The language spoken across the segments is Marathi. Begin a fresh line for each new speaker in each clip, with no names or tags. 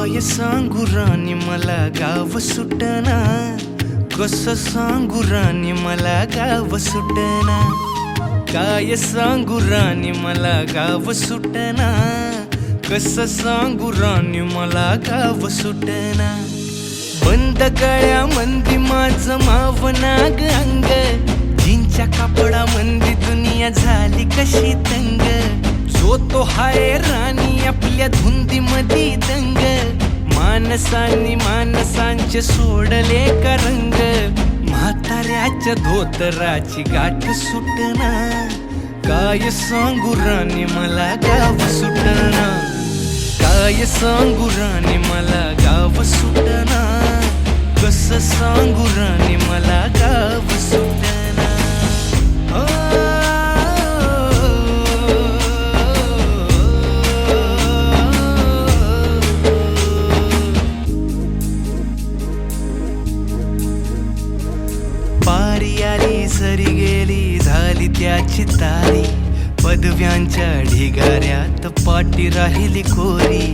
काय सांगू राणी मला गाव सुटना, कसं सांगू राणी मला गाव सुटना, काय सांगू राणी मला गाव सुटना, कसं सांगू राणी मला गाव सुटना. बंद गळ्यामंदी माझं मावनाग अंग, जीनच्या कापडामंदी दुनिया झाली कशी तंग. जो तो हाय राणी आपल्या धुंदीमधी दंग, माणसांनी माणसांचे सोडले का रंग. म्हाताऱ्याच्या धोतराची गाठ सुटना, काय सांगू राणी मला गाव सुटना, काय सांगू राणी मला गाव सुटना, कसं सांगू राणी मला गाव सुटना. पारी आली सरी गेली झाली त्याची तारी, पदव्यांच्या ढिगाऱ्यात पाठी राहिली कोरी.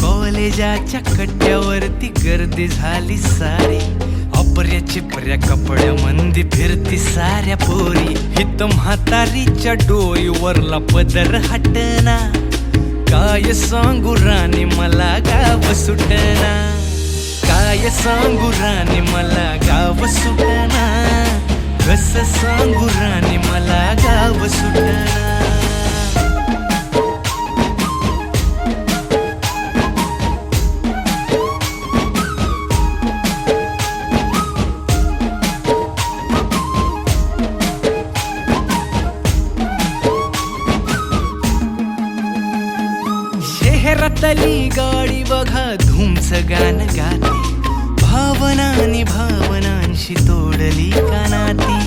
कॉलेजाच्या कट्ट्यावरती गर्दी झाली सारी, अपऱ्या चिपऱ्या कपड्यामंदी फिरती साऱ्या पोरी. हित म्हातारीच्या डोईवरला पदर हटना, काय सांगू राणी मला गाव सुटना, काय सांगू राणी मला गाव सुटना, कसं सांगू राणी मला गाव सुटना. शहरातली गाडी बघा धूमचं गाणं गाते, भावनांनी भावनांशी तोडली कानाती.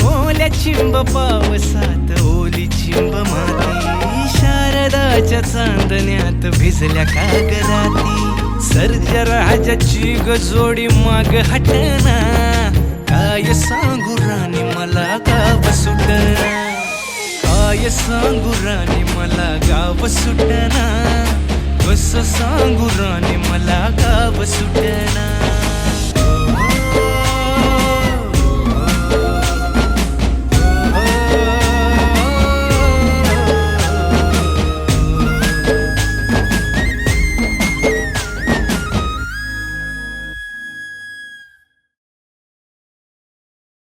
ओल्या चिंब पावसात ओली चिंब माती, शारदाच्या चांदण्यात भिजल्या कागदाती. सर्जराजाची गजोडी माग हटना, काय सांगू राणी मला गाव सुटना, काय सांगू राणी मला गाव सुटना, कसं सांगू राणी मला गाव सुटना.